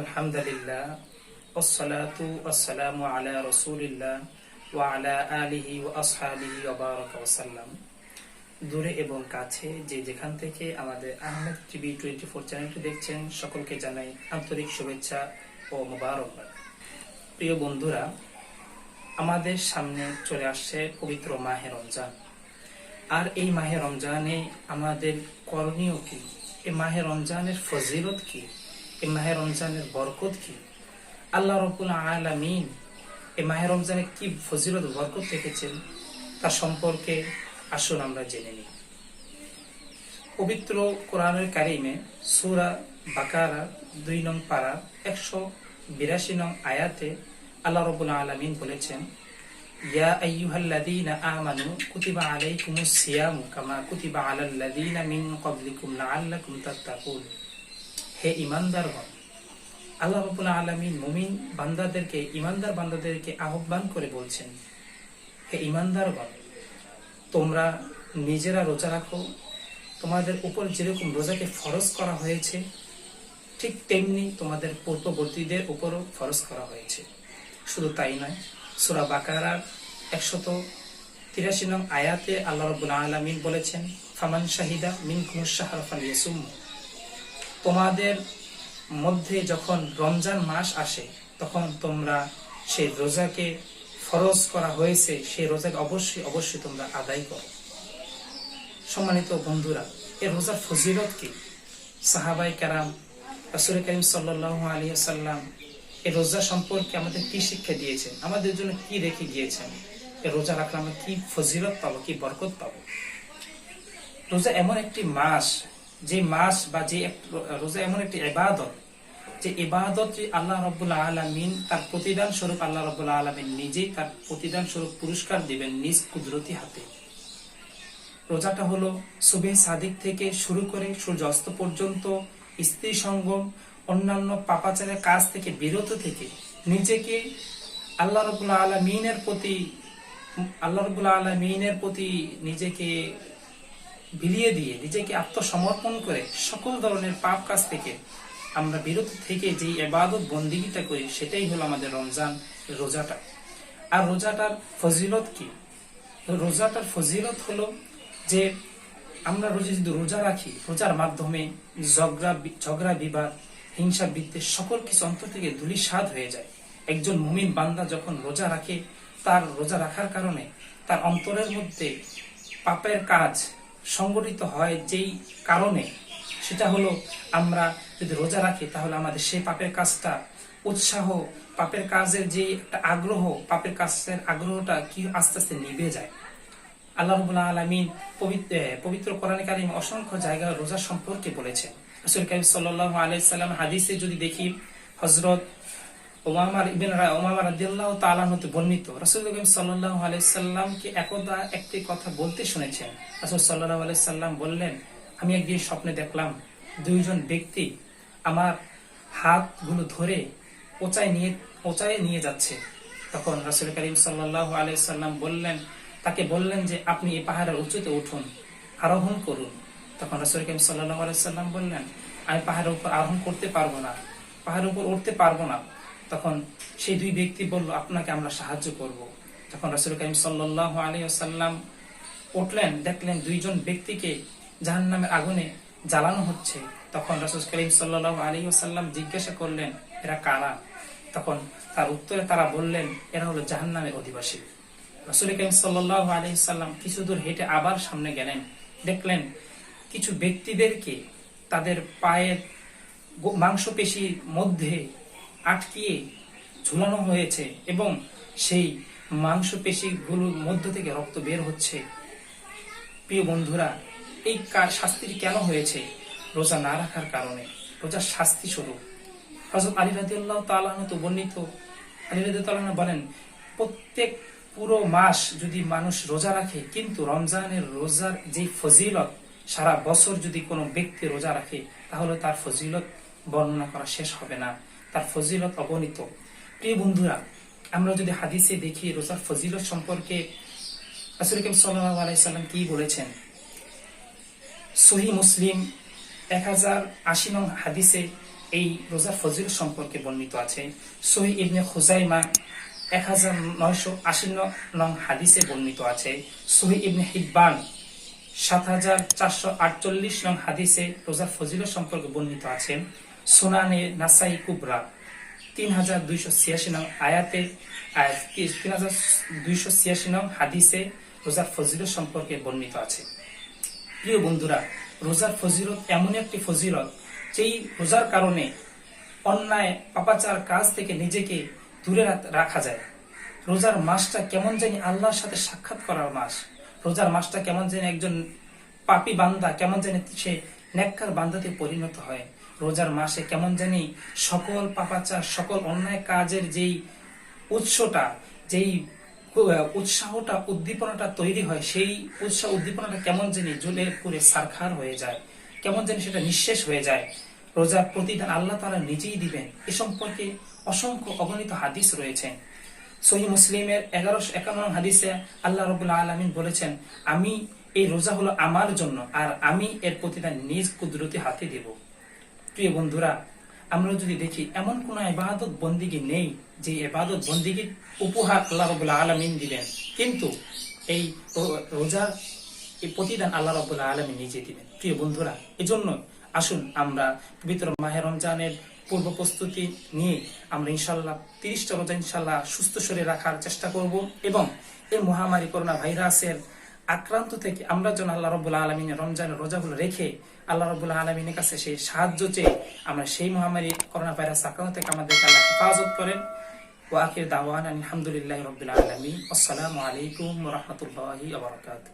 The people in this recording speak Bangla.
আলহামদুলিল্লাহ ওয়াসসালাতু ওয়াসসালামু আলা রাসূলিল্লাহ ওয়া আলা আলিহি ওয়া আসহাবিহি ওয়া বারাকা ওয়া সাল্লাম। দূরে এবং কাছে যে যেখান থেকে আমাদের আহমেদ টিভি 24 চ্যানেলটি দেখছেন, সকলকে জানাই আন্তরিক শুভেচ্ছা ও মোবারকবাদ। প্রিয় বন্ধুরা, আমাদের সামনে চলে আসছে পবিত্র মাহে রমজান। আর এই মাহে রমজানে আমাদের করণীয় কি? এই মাহে রমজানের ফজিলত কি? এই মাহে রমজানের বরকত কি? আল্লাহ রাব্বুল আলামিন এই মাহে রমজানে কি ফজিলত বরকত রেখেছেন তার সম্পর্কে আসুন আমরা জেনে নিই। পবিত্র কোরআনুল কারীমে সূরা বাকারা 2 নং পারা 182 নং আয়াতে আল্লাহ রাব্বুল আলামিন বলেছেন, ইয়া আইয়ুহাল্লাযীনা আমানু কুতিবা আলাইকুমুস সিয়ামু কামা কুতিবা আলাল্লাযীনা মিন ক্বাবলিকুম লাআল্লাকুম তাত্তাকুন। হে ঈমানদারগণ, আল্লাহ রাব্বুল আলামিন মুমিন বান্দাদেরকে, ঈমানদার বান্দাদেরকে আহ্বান করে বলছেন, হে ঈমানদারগণ, তোমরা নিজেরা রোজা রাখো। তোমাদের উপর যেরকম রোজাকে ফরজ করা হয়েছে ঠিক তেমনি তোমাদের পূর্ববর্তীদের উপরও ফরজ করা হয়েছে। শুধু তাই নয়, সূরা বাকারার 183 নং আয়াতে আল্লাহ রাব্বুল আলামিন বলেছেন, ফামান শাহিদা মিনকুমুশ শাহরা ফালইয়াসুম। তোমাদের মধ্যে যখন রমজান মাস আসে তখন তোমরা সেই রোজাকে ফরজ করা হয়েছে, সেই রোজাকে অবশ্যই তোমরা আদায় করো। সম্মানিত বন্ধুরা, এই রোজার ফজিলত কি? সাহাবায়ে কেরাম, রাসূল কারীম সাল্লাল্লাহু আলাইহি ওয়াসাল্লাম এই রোজা সম্পর্কে আমাদের কি শিক্ষা দিয়েছেন, আমাদের জন্য কি রেখে গিয়েছেন? এই রোজা রাখলে আমরা কি ফজিলত পাবো, কি বরকত পাবো? রোজা এমন একটি মাস, যে মাস বা যে রোজা এমন একটি ইবাদত, যে ইবাদত আল্লাহ রাব্বুল আলামিন তার প্রতিদান স্বরূপ আল্লাহ রাব্বুল আলামিন নিজেই তার প্রতিদান স্বরূপ পুরস্কার দিবেন নিজ কুদরতি হাতে। রোজাটা হলো সুবহে সাদিক থেকে শুরু করে সূর্য অস্ত পর্যন্ত স্ত্রী সঙ্গম, অন্যান্য পাপাচারের কাজ থেকে বিরত থেকে নিজেকে আল্লাহ রাব্বুল আলামিনের প্রতি নিজেকে বিলিয়ে দিয়ে, নিজেকে আত্মসমর্পণ করে সকল ধরনের পাপ কাজ থেকে আমরা বিরত থেকে যে ইবাদত বন্দেগীটা করি, সেটাই হলো আমাদের রমজান রোজাটা। আর রোজাটার ফজিলত কি? রোজাটার ফজিলত হলো যে আমরা যদি রোজা রাখি, রোজার মাধ্যমে ঝগড়া বিবাদ, হিংসা বিদ্বেষ সকল কিছু অন্তর থেকে ধূলিসাৎ হয়ে যায়। একজন মুমিন বান্দা যখন রোজা রাখে, তার রোজা রাখার কারণে তার অন্তরের মধ্যে পাপের কাজ সংগঠিত হয়, যেই কারণে সেটা হলো আমরা যদি রোজা রাখি তাহলে আমাদের সেই পাপের কাজটা উৎসাহ, পাপের কাজের যে একটা আগ্রহ, পাপের কাজের আগ্রহটা কি আস্তে আস্তে নিভে যায়। আল্লাহ রাব্বুল আলামিন পবিত্র কোরআনে কারীম অসংখ্য জায়গায় রোজা সম্পর্কে বলেছেন। রাসূল কারীম সাল্লাল্লাহু আলাইহি সাল্লাম হাদিসে যদি দেখি, হযরত উমামা রাদিয়াল্লাহু তাআলা হতে বর্ণিত, রাসূল কারীম সাল্লাল্লাহু আলাইহি সাল্লামকে একদা একটি কথা বলতে শুনেছেন। রাসূল সাল্লাল্লাহু আলাইহি সাল্লাম বললেন, আমি একদিন স্বপ্নে দেখলাম দুইজন ব্যক্তি আমার হাতগুলো ধরে ওচায় নিয়ে যাচ্ছে। তখন রাসূল কারীম সাল্লাল্লাহু আলাইহি সাল্লাম তাকে বললেন যে আপনি এই পাহাড়ের উঁচুতে উঠুন, আরোহণ করুন। তখন রাসূল কারীম সাল্লাল্লাহু আলাইহি সাল্লাম বললেন, আমি পাহাড়ের উপর আরোহণ করতে পারবো না, পাহাড়ের উপর উঠতে পারবো না। তখন সেই দুই ব্যক্তি বলল, আপনাকে আমরা সাহায্য করব। তখন রাসূল কারীম সাল্লাল্লাহু আলাইহি ওয়াসাল্লাম উঠলেন, দেখলেন দুইজন ব্যক্তিকে জাহান্নামের আগুনে জ্বালানো হচ্ছে। তখন রাসূল কারীম সাল্লাল্লাহু আলাইহি ওয়াসাল্লাম জিজ্ঞাসা করলেন, এরা কারা? তখন তার উত্তরে তারা বললেন, এরা হলো জাহান্নামের অধিবাসী। রাসূল কারীম সাল্লাল্লাহু আলাইহি ওয়াসাল্লাম কিছু দূর হেঁটে আবার সামনে গেলেন, দেখলেন কিছু ব্যক্তিদেরকে তাদের পায়ের মাংসপেশির মধ্যে আটকিয়ে ঝুলানো হয়েছে এবং সেই মাংসপেশিগুলোর মধ্য থেকে রক্ত বের হচ্ছে। প্রিয় বন্ধুরা, এই শাস্তিটি কেন হয়েছে? রোজা না রাখার কারণে, রোজার শাস্তি স্বরূপ। হযরত আলী রাদিয়াল্লাহু তাআলা তো বর্ণিত, আলী রাদিয়াল্লাহু তাআলা বলেন, প্রত্যেক পুরো মাস যদি মানুষ রোজা রাখে, কিন্তু রমজানের রোজার যে ফজিলত সারা বছর যদি কোনো ব্যক্তি রোজা রাখে, তাহলে তার ফজিলত বর্ণনা করা শেষ হবে না, তার ফজিলত অগণিত। প্রিয় বন্ধুরা, আমরা যদি হাদিসে দেখি রোজার ফজিলত সম্পর্কে রাসূল কারীম সাল্লাল্লাহু আলাইহি সাল্লাম কি বলেছেন। সহিহ মুসলিম 1080 নং হাদিসে এই রোজার ফজিল সম্পর্কে বর্ণিত আছে। সহিহ ইবনে খুজাইমা 1980 নং হাদিসে বর্ণিত আছে। সহিহ ইবনে হিব্বান 7448 নং হাদিসে রোজার ফজিলত সম্পর্কে বর্ণিত আছে। সুনানে নাসাই কুবরা 3286 নং আয়াতে 3286 নং হাদিসে রোজার ফজিলত সম্পর্কে বর্ণিত আছে। প্রিয় বন্ধুরা, রোজার ফজিলত এমন একটি ফজিলত যেই রোজার কারণে অন্যায় পাপাচার কাজ থেকে নিজেকে দূরে রাখা যায়। রোজার মাসটা কেমন জানি আল্লাহর সাথে সাক্ষাৎ করার মাস। রোজার মাসটা কেমন জানি একজন পাপী বান্দা কেমন জানি সে নেককার বান্দাতে পরিণত হয়। রোজার মাসে কেমন জানি সকল পাপাচার সকল অন্যায় কাজের যেই উৎসটা যেই উৎসাহটা উদ্দীপনাটা তৈরি হয়, সেই উৎসাহ উদ্দীপনাটা কেমন জানি জ্বলে পুড়ে সারখার হয়ে যায়, কেমন জানি সেটা নিঃশেষ হয়ে যায়। রোজার প্রতিদান আল্লাহ তাআলা নিজেই দিবেন, এ সম্পর্কে অসংখ্য অগণিত হাদিস রয়েছে। সহিহ মুসলিমের 1151 হাদিসে আল্লাহ রাব্বুল আলামিন বলেছেন, আমি এই রোজা হলো আমার জন্য, আর আমি এর প্রতিদান নিজ কুদরতি হাতে দেব। প্রিয় বন্ধুরা, আমরা যদি দেখি এমন কোন ইবাদত বন্দিগি নেই যে ইবাদত বন্দিগির উপহার আল্লাহ রাব্বুল আলামিন দিবেন, কিন্তু এই রোজার এই প্রতিদান আল্লাহ রাব্বুল আলামিন নিজে দিবেন। প্রিয় বন্ধুরা, এজন্য আসুন আমরা পবিত্র মাহে রমজানের পূর্ব প্রস্তুতি নিয়ে আমরা ইনশাল্লাহ 30টা রোজা ইনশাল্লাহ সুস্থ শরীরে রাখার চেষ্টা করব, এবং এই মহামারী করোনা ভাইরাসের আক্রান্ত থেকে আমরা যেন আল্লাহ রাব্বুল আলামিনের রমজানের রোজাগুলো রেখে আল্লাহ রাব্বুল আলামিনের কাছে সেই সাহায্য চেয়ে আমরা সেই মহামারী করোনা ভাইরাস আক্রান্ত থেকে আমাদেরকে আল্লাহ হেফাজত করেন। ওয়া আখির দাওয়ানা আলহামদুলিল্লাহি রাব্বিল আলামিন। আসসালামু আলাইকুম ওয়া রাহমাতুল্লাহি ওয়া বারাকাতুহু।